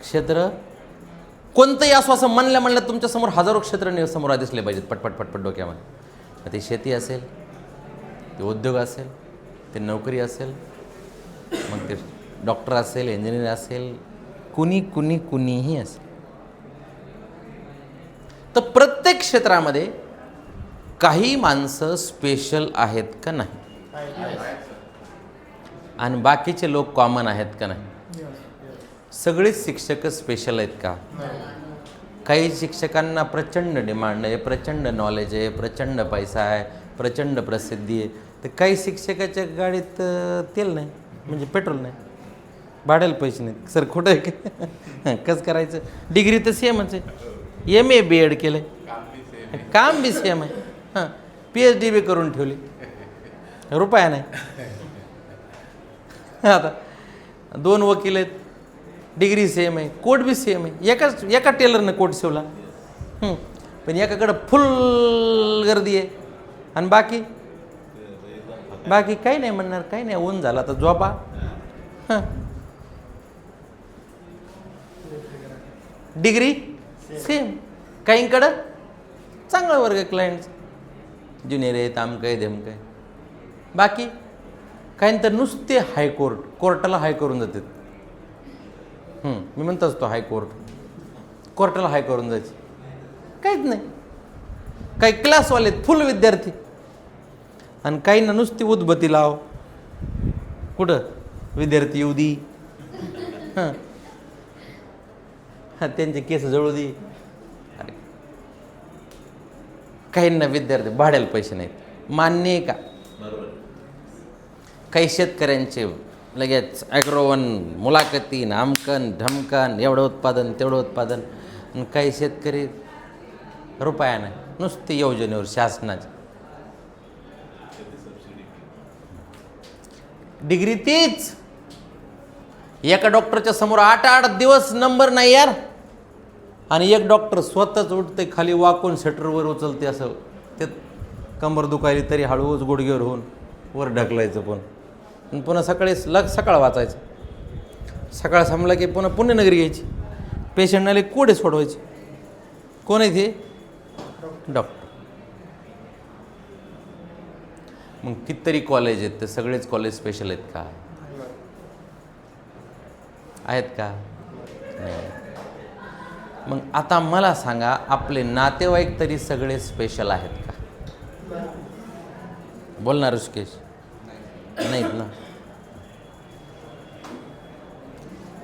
क्षेत्र कोणतंही असो, असं म्हणलं तुमच्यासमोर हजारो क्षेत्र समोर दिसले पाहिजेत पटपट पटपट डोक्यामध्ये. ते शेती असेल, ते उद्योग असेल, ते नोकरी असेल, मग ते डॉक्टर असेल, इंजिनियर असेल, कुणीही असेल. तर प्रत्येक क्षेत्रामध्ये काही माणसं स्पेशल आहेत का नाही, आणि बाकीचे लोक कॉमन आहेत का नाही. सगळेच शिक्षक स्पेशल आहेत का. काही शिक्षकांना प्रचंड डिमांड आहे, प्रचंड नॉलेज आहे, प्रचंड पैसा आहे, प्रचंड प्रसिद्धी आहे. तर काही शिक्षकाच्या गाडीत तेल नाही, म्हणजे पेट्रोल नाही, भाड्याला पैसे नाहीत. सर खोटं आहे का. कसं करायचं. डिग्री तर सेमच आहे, MA BEd केलं आहे, काम बी सेम आहे. हां, PhD बी करून ठेवली, रुपया नाही. आता 2 वकील आहेत, डिग्री सेम आहे, कोट बी सेम आहे. एका टेलरनं कोट शिवला, पण एकाकडं फुल गर्दी आहे, आणि बाकी काही नाही म्हणणार, काही नाही, ऊन झाला तर झोपा. हां, डिग्री सेम, काहींकडं चांगला वर्ग क्लायंट, ज्युनियर आहे, तामकं आहे, धमकं आहे. बाकी काहींतर नुसते हायकोर्ट, कोर्टाला हाय करून जातात. मी म्हणत असतो हायकोर्ट, कोर्टाला हाय करून जायचे, काहीच नाही. काही क्लासवाले फुल विद्यार्थी, आणि काहींना नुसती उदबत्ती लाव, कुठं विद्यार्थी येऊ दी, हां हां, त्यांचे केस जळू दे. अरे, काहींना विद्यार्थी भाड्याला पैसे नाहीत, मान्य आहे का. काही शेतकऱ्यांचे लगेच ॲग्रोवन, मुलाखती, नामकन ढमकन, एवढं उत्पादन तेवढं उत्पादन. आणि काही शेतकरी रुपया नाही, नुसते योजनेवर शासनाचे. डिग्री तीच. एका डॉक्टरच्या समोर 8 दिवस नंबर नाही यार, आणि एक डॉक्टर स्वतःच उठते खाली वाकून शटरवर उचलते, असं ते कंबर दुखायली तरी हळूच गुडघ्यावर होऊन वर ढकलायचं. पण पुन्हा सकाळ वाचायचं. सकाळ संपला की पुन्हा पुण्यनगरी घ्यायची, पेशंट आले कोडे सोडवायचे. कोण आहे ते. डॉक्टर. मग कितीतरी कॉलेज आहेत, ते सगळेच कॉलेज स्पेशल आहेत का. आहेत का. मग आता मला सांगा, आपले नातेवाईक तरी सगळे स्पेशल आहेत का. बोलणार ऋषिकेश. नाहीत ना.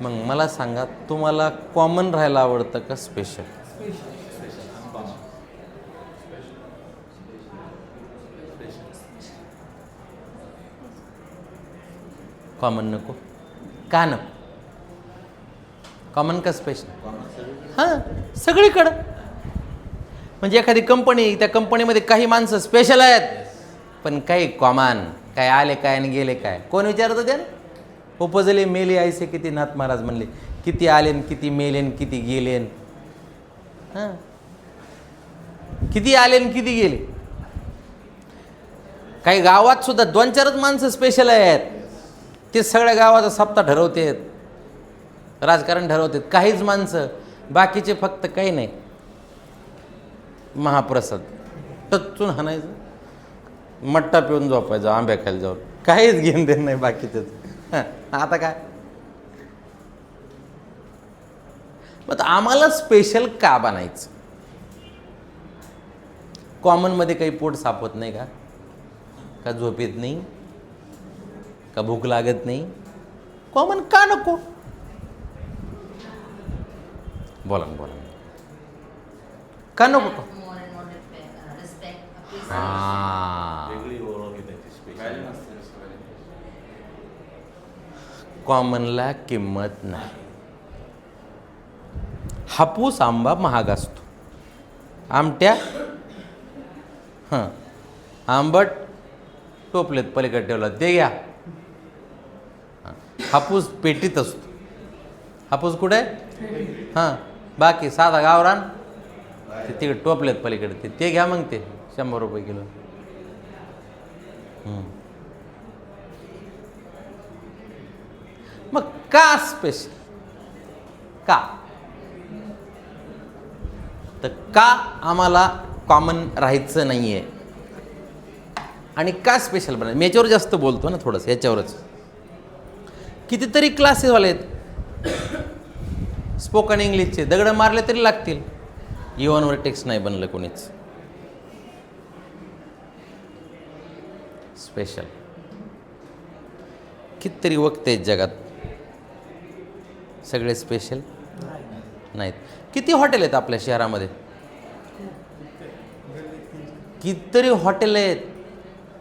मग मला सांगा, तुम्हाला कॉमन राहायला आवडतं का स्पेशल. कॉमन नको का. नको कॉमन का स्पेशल. हां, सगळीकडं. म्हणजे एखादी कंपनी, त्या कंपनीमध्ये काही माणसं स्पेशल आहेत, पण काही कॉमन. काय आले काय आणि गेले काय, कोण विचारत होते. उपजले मेले ऐसे किती, नाथ महाराज म्हणले. किती आलेन, किती मेलेन, किती गेलेन. हां, किती आलेन, किती गेले. काही गावात सुद्धा 2-4च माणसं स्पेशल आहेत, ते सगळ्या गावाचा सप्ताह ठरवतात, राजकारण ठरवतात. काहीच माणसं, बाकीचे फक्त काही नाही, महाप्रसाद टच्चून हाणायचं, मट्टा पिऊन झोपायचं, आंब्या खायला जाऊन, काहीच घेऊन देत नाही बाकीचंच. आता काय. मग आम्हाला स्पेशल का बनायचं. कॉमनमध्ये काही पोट सापत नाही का. का झोप येत नाही, का भूक लागत नाही. कॉमन का नको. बोला ना, बोला ना. का नको. कॉमनला किंमत नाही. हापूस आंबा महाग असतो, आमट्या आंबट टोपलेत पलीकडे ठेवला ते घ्या. हापूस पेटीत असतो. हापूस कुठे. हां, बाकी साधा गावरान ते तिकडे टोपलेत पलीकडे, ते घ्या. मग ते 100 रुपये किलो. मग का स्पेशल. का? तर का आम्हाला कॉमन राहायचं नाही आहे आणि का स्पेशल बनायचं, मी याच्यावर जास्त बोलतो ना थोडंसं, याच्यावरच. कितीतरी क्लासेसवाले आहेत स्पोकन इंग्लिशचे, दगड मारले तरी लागतील. इव्हनवर टेक्स्ट नाही बनलं कोणीच. स्पेशल कितीतरी वक्ते आहेत जगात, सगळे स्पेशल नाहीत. किती हॉटेल आहेत आपल्या शहरामध्ये, कितीतरी हॉटेल आहेत,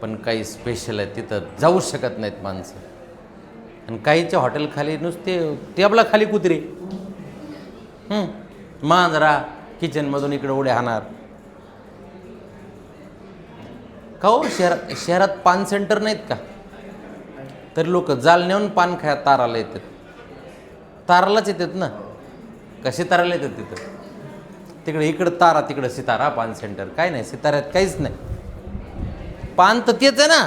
पण काही स्पेशल आहेत तिथं जाऊ शकत नाहीत माणसं. आणि काहीच्या हॉटेल खाली नुसते टेबला खाली कुत्रे, मांजरा किचनमधून इकडे उड्या हाणार. का हो, शहरात पान सेंटर नाहीत का? तर लोक जाल नेऊन पान खाया ताराला येतात. तारालाच येतात ना, कसे ताराला येतात तिथं? तिकडे इकडं तारा, तिकडं सितारा. पान सेंटर काय नाही, सिताऱ्यात काहीच नाही. पान तर तेच आहे ना.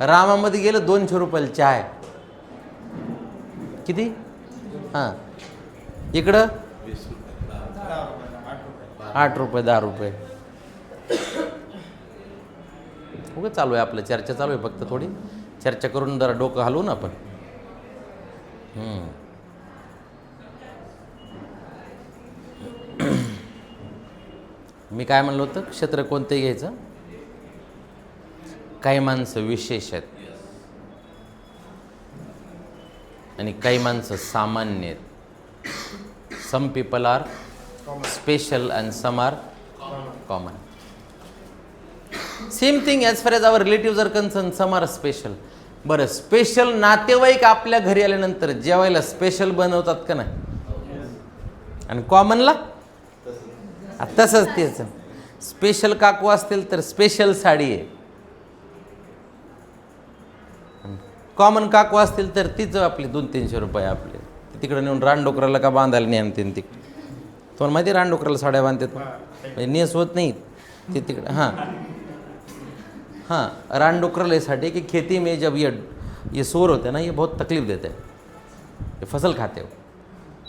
रामामध्ये गेलं 200 रुपयाला चाय. किती? हां, इकडं 8 रुपये 10 रुपये. उगं चालू आहे आपलं, चर्चा चालू आहे. फक्त थोडी चर्चा करून जरा डोकं हलवू ना आपण. मी काय म्हणलं होतं, क्षेत्र कोणतं घ्यायचं? काही माणसं विशेष आहेत आणि काही माणसं सामान्य आहेत. Some people are special and some are common. Same thing as far as our relative are concern, some are special. बरं, स्पेशल नातेवाईक आपल्या घरी आल्यानंतर जेवायला स्पेशल बनवतात का नाही? आणि कॉमनला तसंच तेच. स्पेशल काकू असतील तर स्पेशल साडी आहे, कॉमन काकू असतील तर तीच आपली 200-300 रुपये आपले. तिकडे नेऊन रानडोकराला का बांधायला नाही आणते तिकडे. तुम्हाला माहिती आहे रानडोकराला साड्या बांधतात म्हणजे नेस होत नाही ते तिकडे. हाँ, रानडुकरल ऐसाठी कि खेती में जब ये शोर होते हैं ना, ये बहुत तकलीफ देते हैं, ये फसल खाते हो.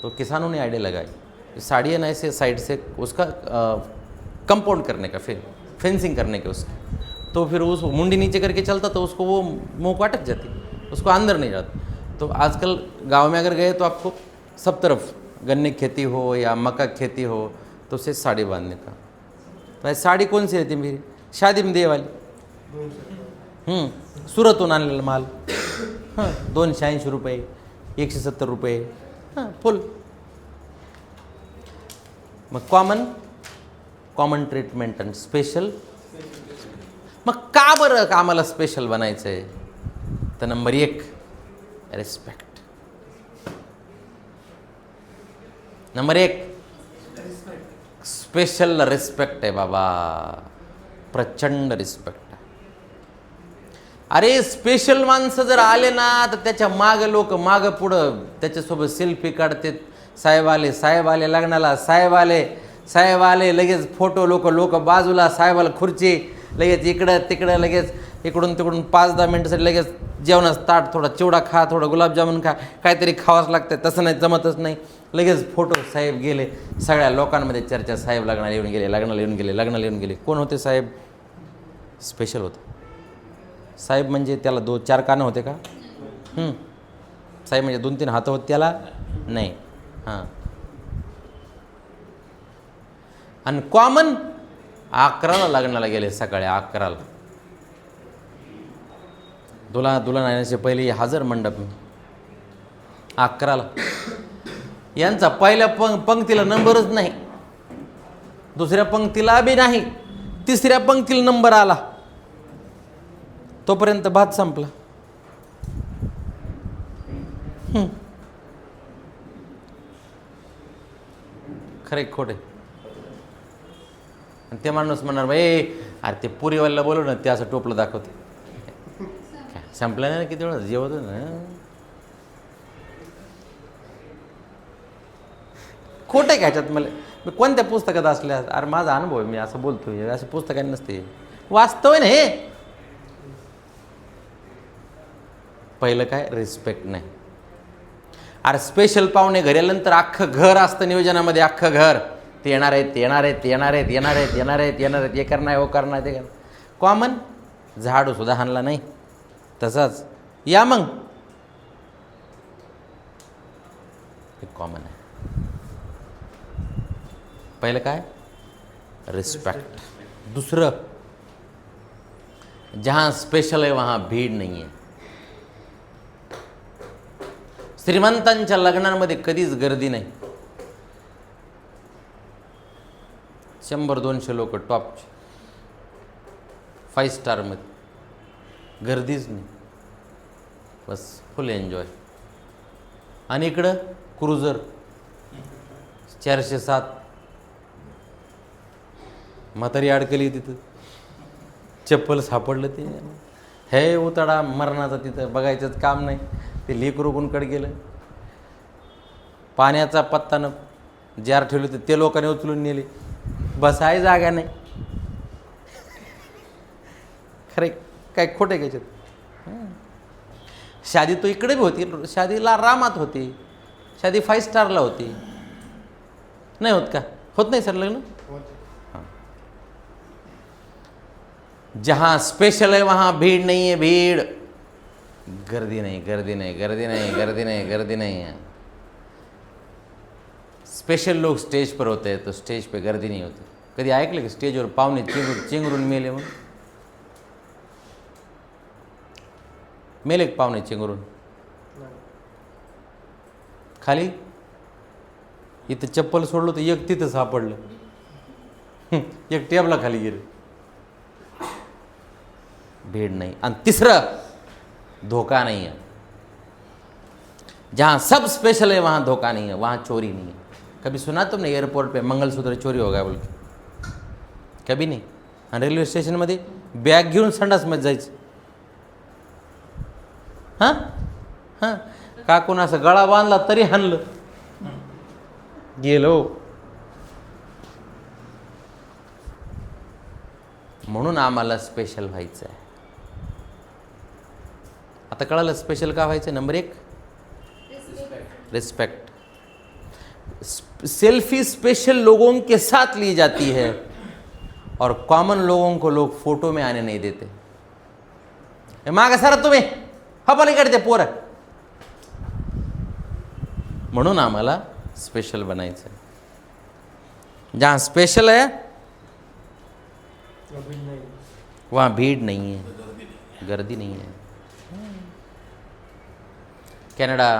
तो किसानों ने आइडिया लगाई, साड़ी है ना ऐसे साइड से उसका कंपाउंड करने का, फिर फेंसिंग करने के उसके. तो फिर उस मुंडी नीचे करके चलता तो उसको वो मुँह को अटक जाती, उसको अंदर नहीं जाता. तो आजकल गांव में अगर गए तो आपको सब तरफ गन्ने की खेती हो या मक्का की खेती हो तो उसे साड़ी बांधने का. तो साड़ी कौन सी रहती है मेरी? शादी में दे वाली. सुरतहून आणलेला माल. 280 रुपये, 170 रुपये. फुल. मग कॉमन ट्रीटमेंट आणि स्पेशल. मग का बरं आम्हाला स्पेशल बनायचं आहे? तर number 1 respect. Number 1 special respect आहे बाबा, प्रचंड रिस्पेक्ट. अरे स्पेशल माणसं जर आले ना तर त्याच्या मागं लोक मागं पुढं त्याच्यासोबत सेल्फी काढतात. साहेब आले लग्नाला, साहेब आले लगेच फोटो, लोक बाजूला, साहेबाला खुर्ची, लगेच इकडं तिकडं, लगेच इकडून तिकडून 5-10 मिनटासाठी लगेच जेवणाचं ताट, थोडा चिवडा खा, थोडा गुलाबजामुन खा, काहीतरी खावाच लागतं. तसं नाही, जमतच नाही. लगेच फोटो, साहेब गेले. सगळ्या लोकांमध्ये चर्चा, साहेब लग्नाला येऊन गेले. कोण होते साहेब? स्पेशल होते. साहेब म्हणजे त्याला 2-4 कानं होते का? साहेब म्हणजे 2-3 हात होते त्याला? नाही. आणि कॉमन 11ला लग्नाला गेले, सकाळी 11ला. दुल्हन येण्याचे पहिले हजर मंडप. 11ला यांचा पहिल्या पंक्तीला नंबरच नाही, दुसऱ्या पंक्तीला बी नाही, तिसऱ्या पंक्तीला नंबर आला तोपर्यंत भात संपला. खरे खोटे. आणि ते माणूस म्हणणार, बाई अरे ते पुरीवाल्याला बोलव ना, ते असं टोपलं दाखवते. संपलं नाही ना, किती वेळा जेवत ना. खोटं आहे का ह्याच्यात? मला मी कोणत्या पुस्तकात असल्या, अरे माझा अनुभव आहे, मी असं बोलतोय, असं पुस्तकाने नसते, वास्तव आहे ना हे. पहिलं काय, रिस्पेक्ट नाही. अरे स्पेशल पाहुणे घरी आल्यानंतर अख्खं घर असतं नियोजनामध्ये, अख्खं घर. ते येणार आहेत, ते येणार आहेत, ते येणार आहेत, येणार आहेत, येणार आहेत, येणार आहेत, हे करणार, हो करणार, ते करणार. कॉमन, झाडू सुद्धा हाणला नाही तसाच, या मग, हे कॉमन आहे. पहिलं काय, रिस्पेक्ट. दुसरं, जहां स्पेशल आहे वहां भीड नाही आहे. श्रीमंतांच्या लग्नांमध्ये कधीच गर्दी नाही. 100-200 लोक टॉपचे, 5 स्टारमध्ये, गर्दीच नाही, बस फुल एन्जॉय. आणि इकडं क्रुझर 407, म्हातारी अडकली तिथं, चप्पल सापडलं, ते हे उताडा मरणाचा, तिथं बघायचंच काम नाही. ते लेकरू कुणकडे गेलं, पाण्याचा पत्तानं जार ठेवले तर ते लोकांनी उचलून नेले, बसाय जागा नाही. खरे काय खोटे घ्यायच्यात. शादी तो इकडे बी होती, शादीला रामात होती, शादी 5 स्टारला होती. नाही होत का, होत नाही सर लग्न. जहां स्पेशल है वहां भीड़ नहीं है, भीड़, गर्दी नहीं, गर्दी नहीं, गर्दी नहीं, गर्दी नहीं, गर्दी नहीं है. स्पेशल लोग स्टेज पर होते हैं तो स्टेज पे गर्दी नहीं होती. कधी ऐकलं की स्टेजवर पाहुणे चिंगरून मेले म्हणून? मेले पाहुणे चिंगरून? खाली इथं चप्पल सोडलं तर एक तिथं सापडलं, एक टेबला खाली गेलं. भीड़ नहीं. और तीसरा, धोखा नहीं है. जहाँ सब स्पेशल है वहाँ धोखा नहीं है, वहाँ चोरी नहीं है. कभी सुना तुमने एयरपोर्ट पे मंगलसूत्र चोरी हो गया बोल के? कभी नहीं. आणि रेल्वे स्टेशनमध्ये बॅग घेऊन संडासमध्ये जायचं. हां हां, का कोणाचा गळा बांधला तरी हाणलं, गेलो. म्हणून आम्हाला स्पेशल व्हायचं आहे. आता कळालं स्पेशल का व्हायचं. Number 1, respect. सेल्फी स्पेशल लोगों के साथ ली जाती है और कॉमन लोगों को लोग फोटो में आने नहीं देते. मागे सर तुम्ही पलीकडे पोर. म्हणून आम्हाला स्पेशल बनायचं आहे. जहां स्पेशल है वहां भीड़ नहीं है, गर्दी नहीं है. कॅनडा,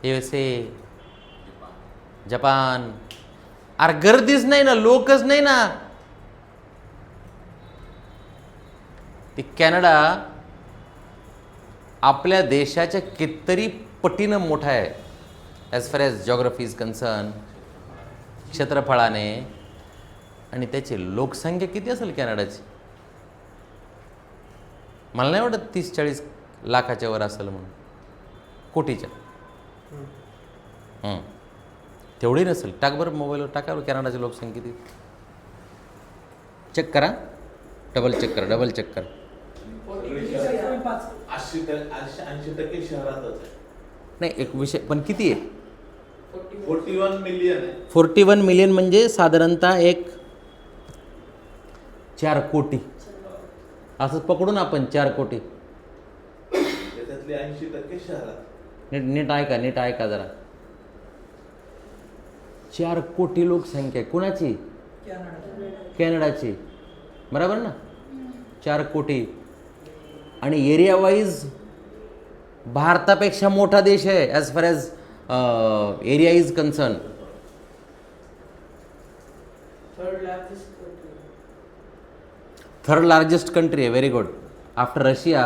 USA, जपान, अरे गर्दीच नाही ना, लोकच नाही ना. ते कॅनडा आपल्या देशाच्या कितीतरी पटीनं मोठा आहे as far as geography is concern, क्षेत्रफळाने. आणि त्याची लोकसंख्या किती असेल कॅनडाची? मला नाही वाटत 30-40 लाखाच्या वर असेल म्हणून, कोटीच्या. तेवढी नसेल. टाक बरं मोबाईलवर, टाका कॅनडाची लोकसंख्या किती, चेक करा, डबल चेक करा, डबल चेक करा. 80% शहरातच आहे. नाही, एक विषय पण किती आहे? 41 मिलियन आहे. 41 मिलियन म्हणजे साधारणतः एक 4 कोटी असंच पकडून आपण, 4 कोटी. त्याच्यातले 80% शहरात. नीट ऐका, नीट ऐका जरा. 4 कोटी लोकसंख्या आहे. कुणाची? कॅनडाची. बरोबर ना? 4 कोटी. आणि एरिया वाईज भारतापेक्षा मोठा देश आहे as far as area is concern. Third largest country आहे. Very good. After Russia.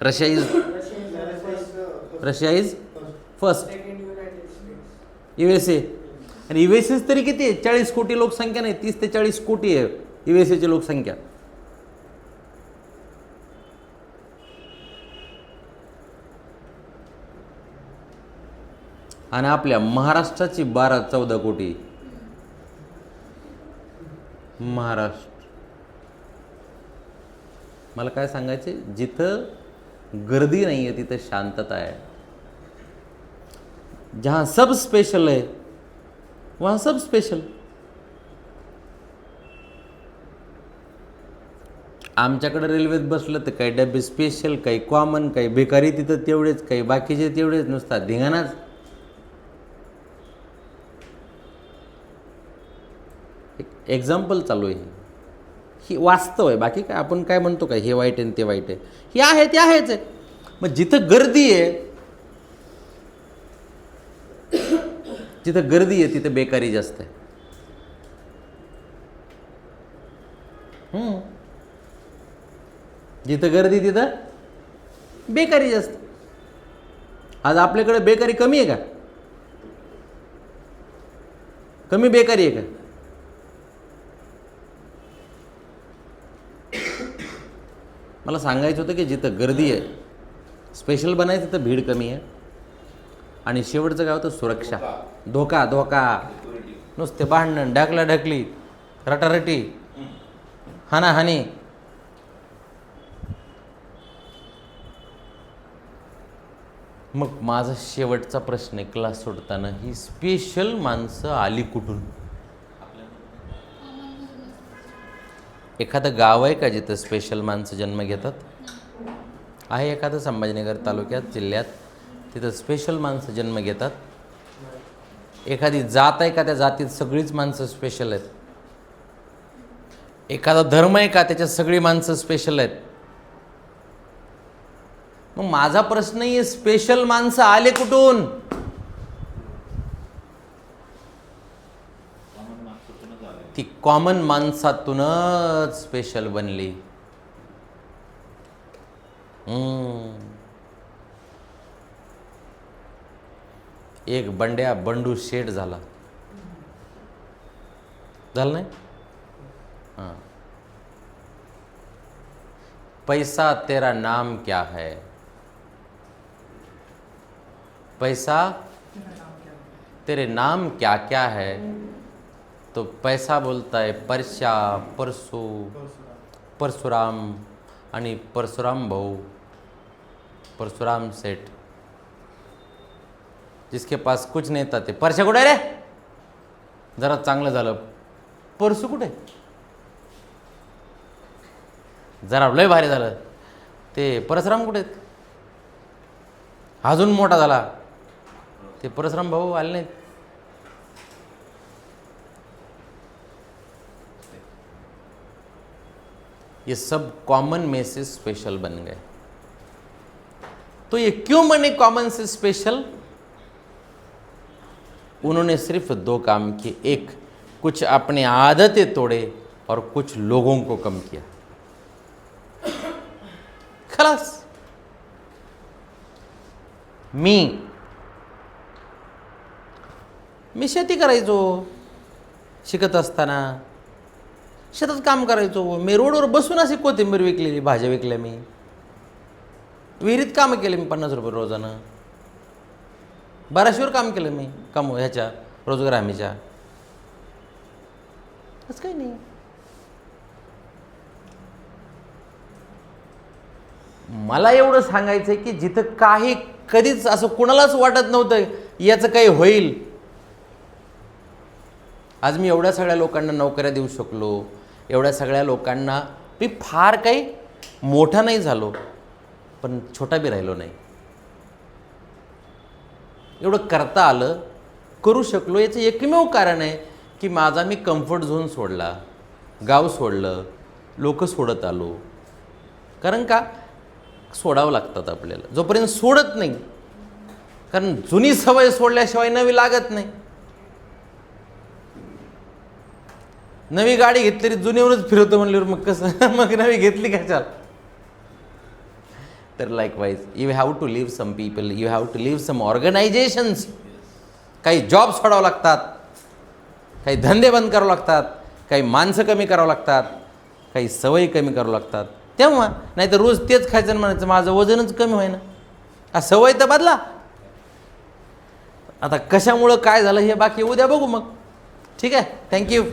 Russia is first. USA. आणि USA तरी किती आहे? 40 कोटी लोकसंख्या नाही, 30 ते 40 कोटी आहे USAची लोकसंख्या. आणि आपल्या महाराष्ट्राची 12-14 कोटी. महाराष्ट्र, मला काय सांगायचे, जिथं गर्दी नहीं है तिथं शांतता है. जहाँ सब स्पेशल है वहाँ सब स्पेशल. आमच्याकडे रेल्वेत बसलं तर काही डबे स्पेशल, काही कॉमन, काही बेकारी तिथं तेवढेच, काही बाकीचे तेवढेच, नुसता धिंगाणाच. एक्झाम्पल चालू आहे. ही वास्तव आहे. बाकी काय आपण काय म्हणतो काय हे वाईट आहे ते वाईट आहे, हे आहे ते आहेच आहे. मग जिथं गर्दी आहे, जिथं गर्दी आहे तिथं बेकारी जास्त आहे. जिथं गर्दी तिथं बेकारी जास्त. आज आपल्याकडे बेकारी कमी आहे का? कमी बेकारी आहे का? मला सांगायचं होतं की जिथं गर्दी आहे, स्पेशल बनायचं तर भीड कमी आहे. आणि शेवटचं काय होतं? सुरक्षा. धोका धोका. नुसते भांडण, ढकलाढकली, रटारटी, हानाहानी. मग माझा शेवटचा प्रश्न आहे, क्लास सोडताना, ही स्पेशल माणसं आली कुठून? एखादं गाव आहे का जिथं स्पेशल माणसं जन्म घेतात? आहे एखादं संभाजीनगर तालुक्यात, जिल्ह्यात, तिथं स्पेशल माणसं जन्म घेतात? एखादी जात आहे का त्या जातीत सगळीच माणसं स्पेशल आहेत? एखादा धर्म आहे का त्याच्यात सगळी माणसं स्पेशल आहेत? मग माझा प्रश्न आहे, स्पेशल माणसं आले कुठून? ती कॉमन माणसातूनच स्पेशल बनली. एक बंड्या बंडू शेठ झाला नाही? हां. पैसा तेरा नाम क्या है? पैसा तेरे नाम क्या क्या है? तो पैसा बोलता है परशा, परसू, परशुराम आणि परशुराम भाऊ, परशुराम सेठ. जिसके पास कुछ नहीं था ते परशा कुठे रे? जरा चांगलं झालं. परसू कुठे? जरा लय भारी झालं. ते परशुराम कुठे आहेत? अजून मोठा झाला. ते परशुराम भाऊ आले नाहीत. ये सब कॉमन में से स्पेशल बन गए. तो ये क्यों बने कॉमन से स्पेशल? उन्होंने सिर्फ दो काम किए. एक, कुछ अपने आदतें तोड़े और कुछ लोगों को कम किया. खलास. मी शेती करायचो. शिकत असताना शेतात काम करायचो. मी रोडवर बसून अशी कोथिंबीर विकलेली, भाज्या विकल्या. मी विहिरीत काम केले. मी 50 रुपये रोजानं. बाराशेवर काम केलं मी, ह्याच्या रोजगार हमीच्या. असं काही नाही. मला एवढं सांगायचं आहे की जिथं काही कधीच असं कुणालाच वाटत नव्हतं याचं काही होईल, आज मी एवढ्या सगळ्या लोकांना नोकऱ्या देऊ शकलो. एवढ्या सगळ्या लोकांना मी फार काही मोठा नाही झालो, पण छोटा बी राहिलो नाही. एवढं करता आलं, करू शकलो. याचं एकमेव कारण आहे की माझा मी कम्फर्ट झोन सोडला, गाव सोडलं, लोक सोडत आलो. कारण का सोडावं लागतात आपल्याला. जोपर्यंत सोडत नाही, कारण जुनी सवय सोडल्याशिवाय नवी लागत नाही. नवी गाडी घेतली तरी जुनीवरच फिरवतो म्हणल्यावर मग कसं? मग नवी घेतली कशाला? तर likewise you have to leave some people, you have to leave some organisations. काही जॉब सोडावं लागतात, काही धंदे बंद करावं लागतात, काही माणसं कमी करावं लागतात, काही सवयी कमी करावं लागतात. तेव्हा नाही तर रोज तेच खायचं म्हणायचं माझं वजनच कमी होईना. हा सवय तर बदला. आता कशामुळं काय झालं हे बाकी उद्या बघू मग. ठीक आहे. थँक्यू.